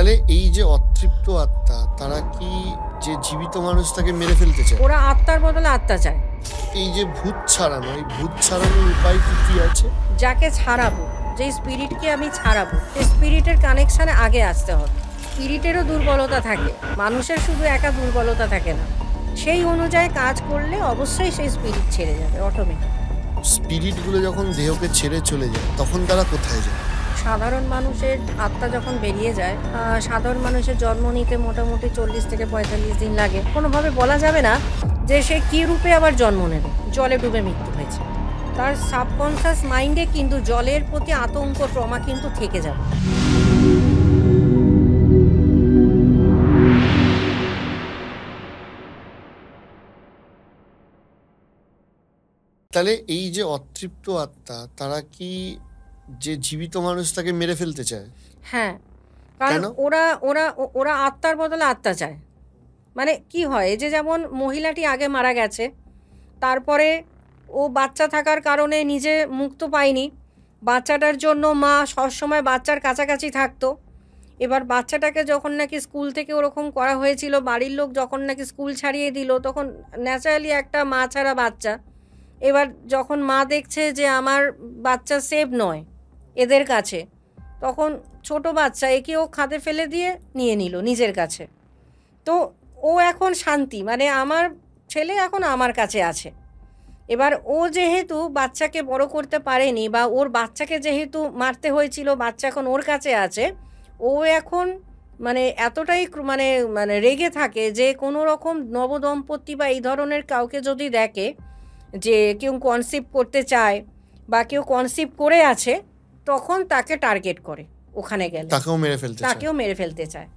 তাহলে এই যে অতৃপ্ত আত্মা তারা কি যে জীবিত মানুষটাকে মেরে ফেলতে চায়? ওরা আত্মার বদলে আত্মা চায়। এই যে ভূত ছাড়ানো, এই ভূত ছাড়ানোর উপায় কি কি আছে? যাকে ছাড়াবো, যে স্পিরিটকে আমি ছাড়াবো, সেই স্পিরিটের কানেকশানে আগে আসতে হবে। স্পিরিটেরও দুর্বলতা থাকে, মানুষের শুধু একা দুর্বলতা থাকে না। সেই অনুযায়ী কাজ করলে অবশ্যই সেই স্পিরিট ছেড়ে যাবে অটোমেটিক। স্পিরিটগুলো যখন দেহকে ছেড়ে চলে যায় তখন তারা কোথায় যায়? সাধারণ মানুষের আত্মা যখন বেরিয়ে যায়, সাধারণ মানুষের জন্ম নিতে মোটামুটি 40 থেকে 45 দিন লাগে। কোনোভাবে বলা যাবে না যে সে কী রূপে আবার জন্ম নেবে। জলে ডুবে মৃত্যু হয়েছে, তার সাবকনশাস মাইন্ডে কিন্তু জলের প্রতি আতঙ্ক, ট্রমা কিন্তু থেকে যাবে। তাহলে এই যে অতৃপ্ত আত্মা তারা কি যে জীবিত মানুষটাকে মেরে ফেলতে চায়? হ্যাঁ, কারণ কেন? ওরা ওরা ওরা আত্মার বদলে আত্মা চায়। মানে কি হয়, এই যে যেমন মহিলাটি আগে মারা গেছে, তারপরে ও বাচ্চা থাকার কারণে নিজে মুক্ত পায়নি। বাচ্চাটার জন্য মা সবসময় বাচ্চার কাছাকাছি থাকতো। এবার বাচ্চাটাকে যখন নাকি স্কুল থেকে ওরকম করা হয়েছিল, বাড়ির লোক যখন নাকি স্কুল ছাড়িয়ে দিল, তখন ন্যাচারালি একটা মা ছাড়া বাচ্চা। এবার যখন মা দেখছে যে আমার বাচ্চা সেভ নয় এদের কাছে, তখন ছোট বাচ্চা একে ও খাদে ফেলে দিয়ে নিয়ে নিল নিজের কাছে। তো ও এখন শান্তি, মানে আমার ছেলে এখন আমার কাছে আছে। এবার ও যেহেতু বাচ্চাকে বড় করতে পারেনি, বা ওর বাচ্চাকে যেহেতু মারতে হয়েছিল, বাচ্চা এখন ওর কাছে আছে, ও এখন মানে এতটাই মানে মানে রেগে থাকে যে কোনো রকম নবদম্পতি বা এই ধরনের কাউকে যদি দেখে যে কেউ কনসিভ করতে চায় বা কেউ কনসিভ করে আছে, তখন তাকে টার্গেট করে। ওখানে গেলে তাকেও মেরে ফেলতে চায়? তাকেও মেরে ফেলতে চায়।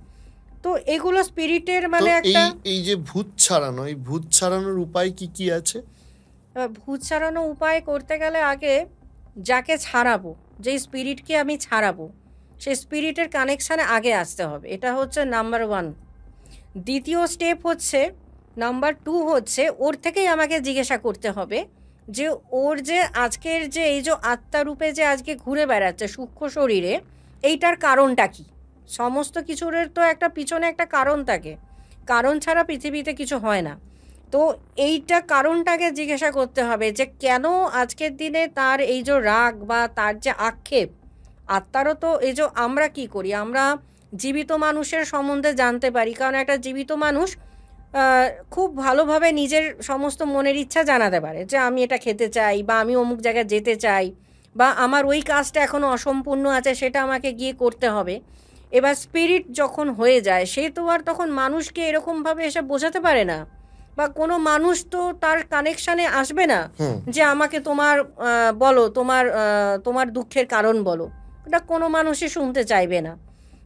তো এগুলো স্পিরিটের তো মানে এই একটা। এই যে ভূত ছাড়ানো, এই ভূত ছাড়ানোর উপায় কি কি আছে? ভূত ছাড়ানো উপায় করতে গেলে আগে যাকে ছাড়াবো, যেই স্পিরিটকে আমি ছাড়াবো, সেই স্পিরিটের কানেকশানে আগে আসতে হবে। এটা হচ্ছে নাম্বার 1। দ্বিতীয় স্টেপ হচ্ছে, নাম্বার 2 হচ্ছে ওর থেকেই আমাকে জিজ্ঞাসা করতে হবে যে ওর যে আজকের যে এই যে আত্মারূপে যে আজকে ঘুরে বেড়াচ্ছে সূক্ষ্ম শরীরে, এইটার কারণটা কি। সমস্ত কিছুর তো একটা পিছনে একটা কারণ থাকে, কারণ ছাড়া পৃথিবীতে কিছু হয় না। তো এইটা কারণটাকে জিজ্ঞাসা করতে হবে যে কেন আজকের দিনে তার এই যে রাগ বা তার যে আক্ষেপ। আত্মারও তো এই যে আমরা কি করি, আমরা জীবিত মানুষের সম্বন্ধে জানতে পারি, কারণ একটা জীবিত মানুষ খুব ভালোভাবে নিজের সমস্ত মনের ইচ্ছা জানাতে পারে যে আমি এটা খেতে চাই, বা আমি অমুক জায়গায় যেতে চাই, বা আমার ওই কাজটা এখনও অসম্পূর্ণ আছে, সেটা আমাকে গিয়ে করতে হবে। এবার স্পিরিট যখন হয়ে যায়, সে তো আর তখন মানুষকে এরকমভাবে এসে বোঝাতে পারে না, বা কোনো মানুষ তো তার কানেকশানে আসবে না যে আমাকে তোমার বলো, তোমার দুঃখের কারণ বলো। এটা কোনো মানুষই শুনতে চাইবে না।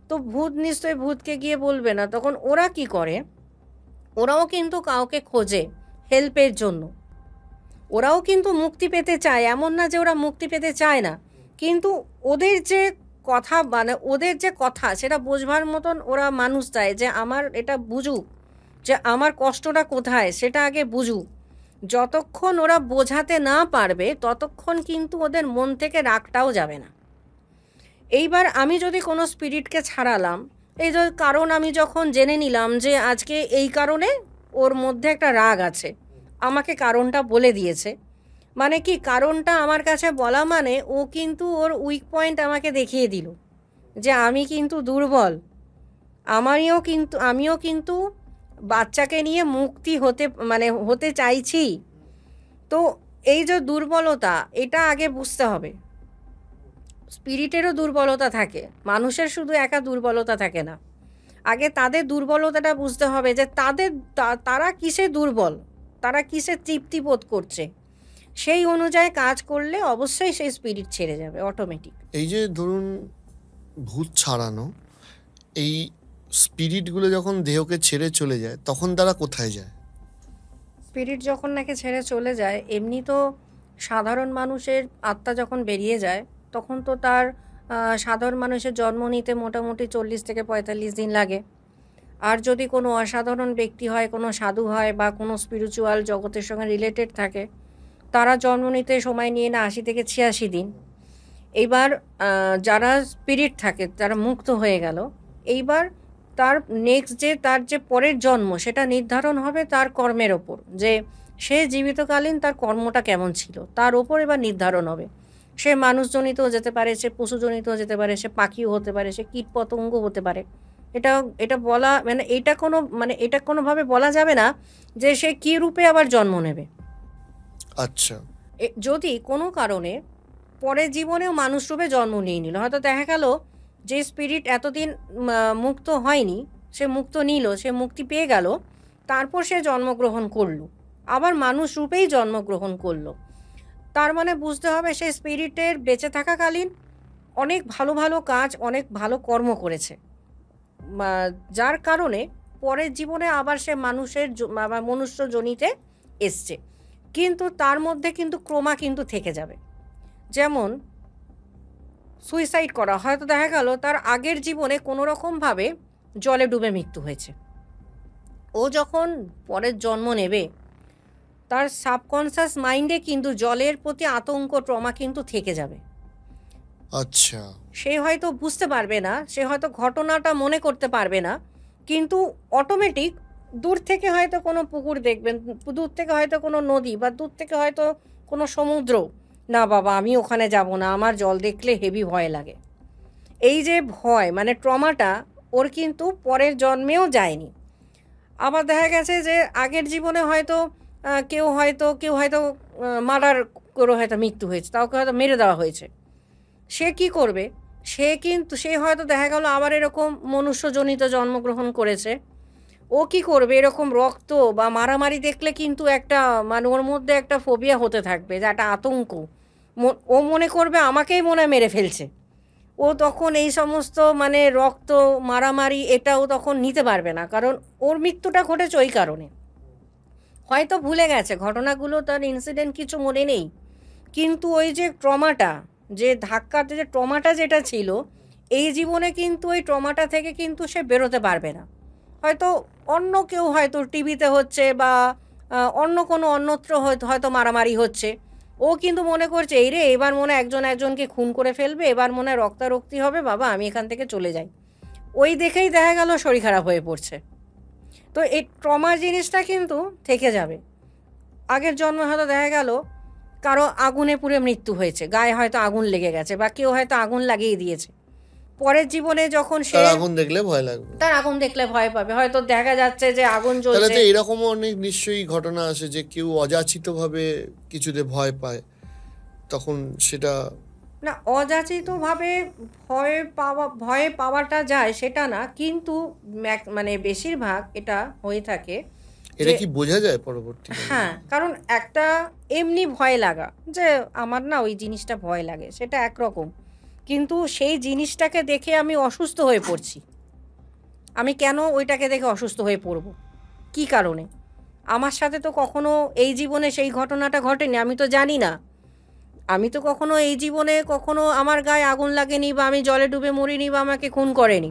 তো ভূত নিশ্চয়ই ভূতকে গিয়ে বলবে না। তখন ওরা কি করে, ওরাও কিন্তু কাউকে খোঁজে হেল্পের জন্য। ওরাও কিন্তু মুক্তি পেতে চায়, এমন না যে ওরা মুক্তি পেতে চায় না, কিন্তু ওদের যে কথা, মানে ওদের যে কথা সেটা বোঝবার মতন ওরা মানুষ চায়, যে আমার এটা বুঝুক, যে আমার কষ্টটা কোথায় সেটা আগে বুঝুক। যতক্ষণ ওরা বোঝাতে না পারবে ততক্ষণ কিন্তু ওদের মন থেকে রাগটাও যাবে না। এইবার আমি যদি কোনো স্পিরিটকে ছাড়ালাম, এই যে কারণ আমি যখন জেনে নিলাম যে আজকে এই কারণে ওর মধ্যে একটা রাগ আছে, আমাকে কারণটা বলে দিয়েছে। মানে কি, কারণটা আমার কাছে বলা মানে ও কিন্তু ওর উইক পয়েন্ট আমাকে দেখিয়ে দিল, যে আমি কিন্তু দুর্বল, আমিও কিন্তু বাচ্চাকে নিয়ে মুক্তি হতে মানে হতে চাইছি। তো এই যে দুর্বলতা, এটা আগে বুঝতে হবে। স্পিরিটেরও দুর্বলতা থাকে, মানুষের শুধু একা দুর্বলতা থাকে না। আগে তাদের দুর্বলতাটা বুঝতে হবে, যে তারা কিসে দুর্বল, তারা কিসে তৃপ্তি বোধ করছে। সেই অনুযায়ী কাজ করলে অবশ্যই সেই স্পিরিট ছেড়ে যাবে অটোমেটিক। এই যে ধরুন ভূত ছাড়ানো, এই স্পিরিটগুলো যখন দেহকে ছেড়ে চলে যায় তখন তারা কোথায় যায়? স্পিরিট যখন নাকি ছেড়ে চলে যায়, এমনি তো সাধারণ মানুষের আত্মা যখন বেরিয়ে যায়, তখন তো তার সাধারণ মানুষের জন্ম নিতে মোটামুটি 40 থেকে 45 দিন লাগে। আর যদি কোনো অসাধারণ ব্যক্তি হয়, কোনো সাধু হয়, বা কোনো স্পিরিচুয়াল জগতের সঙ্গে রিলেটেড থাকে, তারা জন্ম নিতে সময় নিয়ে না 80 থেকে 86 দিন। এইবার যারা স্পিরিট থাকে, যারা মুক্ত হয়ে গেল, এইবার তার নেক্সট তার যে পরের জন্ম সেটা নির্ধারণ হবে তার কর্মের ওপর, যে সে জীবিতকালীন তার কর্মটা কেমন ছিল তার ওপর এবার নির্ধারণ হবে। সে মানুষজনিতও যেতে পারে, সে পশুজনিতও যেতে পারে, সে পাখিও হতে পারে, সে কীটপতঙ্গ হতে পারে। এটা এটা বলা এটা কোনোভাবে বলা যাবে না যে সে কী রূপে আবার জন্ম নেবে। আচ্ছা। যদি কোনো কারণে পরের জীবনেও মানুষ রূপে জন্ম নিয়ে নিল, হয়তো দেখা গেল যে স্পিরিট এতদিন মুক্ত হয়নি, সে মুক্ত নিল, সে মুক্তি পেয়ে গেল, তারপর সে জন্মগ্রহণ করলো, আবার মানুষ রূপেই জন্মগ্রহণ করলো। তার মানে বুঝতে হবে সে স্পিরিটের বেঁচে থাকাকালীন অনেক ভালো ভালো কাজ, অনেক ভালো কর্ম করেছে, যার কারণে পরের জীবনে আবার সে মনুষ্য জনিতে এসছে। কিন্তু তার মধ্যে কিন্তু ক্রমা কিন্তু থেকে যাবে। যেমন সুইসাইড করা, হয়তো দেখা গেল তার আগের জীবনে কোনো রকমভাবে জলে ডুবে মৃত্যু হয়েছে। ও যখন পরের জন্ম নেবে তার সাবকনসিয়াস মাইন্ডে কিন্তু জলের প্রতি আতঙ্ক, ট্রমা কিন্তু থেকে যাবে। আচ্ছা। সে হয়তো বুঝতে পারবে না, সে হয়তো ঘটনাটা মনে করতে পারবে না, কিন্তু অটোমেটিক দূর থেকে হয়তো কোনো পুকুর দেখবেন, দূর থেকে হয়তো কোনো নদী, বা দূর থেকে হয়তো কোনো সমুদ্র, না বাবা আমি ওখানে যাব না, আমার জল দেখলে হেভি ভয় লাগে। এই যে ভয় মানে ট্রমাটা ওর কিন্তু পরের জন্মেও যায়নি। আবার দেখা গেছে যে আগের জীবনে হয়তো কেউ হয়তো মার্ডার করে হয়তো মৃত্যু হয়েছে, কাউকে হয়তো মেরে দেওয়া হয়েছে। সে কি করবে, সে হয়তো দেখা গেল আবার এরকম মনুষ্যজনিত জন্মগ্রহণ করেছে। ও কি করবে, এরকম রক্ত বা মারামারি দেখলে কিন্তু একটা মানে ওর মধ্যে একটা ফোবিয়া হতে থাকবে, যে একটা আতঙ্ক। ও মনে করবে আমাকেই মনে হয় মেরে ফেলছে। ও তখন এই সমস্ত মানে রক্ত মারামারি এটাও তখন নিতে পারবে না, কারণ ওর মৃত্যুটা ঘটেছে ওই কারণে। হয়তো ভুলে গেছে ঘটনাগুলো, তার ইনসিডেন্ট কিছু মনে নেই, কিন্তু ওই যে ট্রমাটা, যে ধাক্কাতে যে ট্রমাটা যেটা ছিল এই জীবনে, কিন্তু ওই ট্রমাটা থেকে কিন্তু সে বেরোতে পারবে না। হয়তো অন্য কেউ হয়তো টিভিতে হচ্ছে, বা অন্য কোনো অন্যত্র হয়তো মারামারি হচ্ছে, ও কিন্তু মনে করছে এই রে এবার মনে হয় একজন একজনকে খুন করে ফেলবে, এবার মনে হয় রক্তারক্তি হবে, বাবা আমি এখান থেকে চলে যাই। ওই দেখেই দেখা গেল শরীর খারাপ হয়ে পড়ছে। তো এই ট্রমা জিনিসটা কিন্তু থেকে যাবে। আগের জন্মে হয়তো দেখা গেল কারো আগুনে পুড়ে মৃত্যু হয়েছে, গায়ে হয়তো আগুন লেগে গেছে, বা কেউ হয়তো আগুন লাগিয়ে দিয়েছে। পরের জীবনে যখন সে তার আগুন দেখলে ভয় লাগবে। তার আগুন দেখলে ভয় পাবে, হয়তো দেখা যাচ্ছে যে আগুন তাহলে জ্বলছে। তো এরকমও অনেক নিশ্চয়ই ঘটনা আসে যে কেউ অযাচিতভাবে কিছুতে ভয় পায়, তখন সেটা। না, অযাচিতভাবে ভয় পাওয়াটা যায় সেটা না, কিন্তু মানে বেশিরভাগ এটা হয়ে থাকে এটা যে কি বোঝা যায় পরবর্তীকালে? হ্যাঁ, কারণ একটা এমনি ভয় লাগা, যে আমার না ওই জিনিসটা ভয় লাগে, সেটা একরকম, কিন্তু সেই জিনিসটাকে দেখে আমি অসুস্থ হয়ে পড়ছি। আমি কেন ওইটাকে দেখে অসুস্থ হয়ে পড়ব, কী কারণে? আমার সাথে তো কখনো এই জীবনে সেই ঘটনাটা ঘটেনি, আমি তো জানি না। আমি তো কখনো এই জীবনে কখনো আমার গায়ে আগুন লাগেনি, বা আমি জলে ডুবে মরিনি, বা আমাকে খুন করেনি।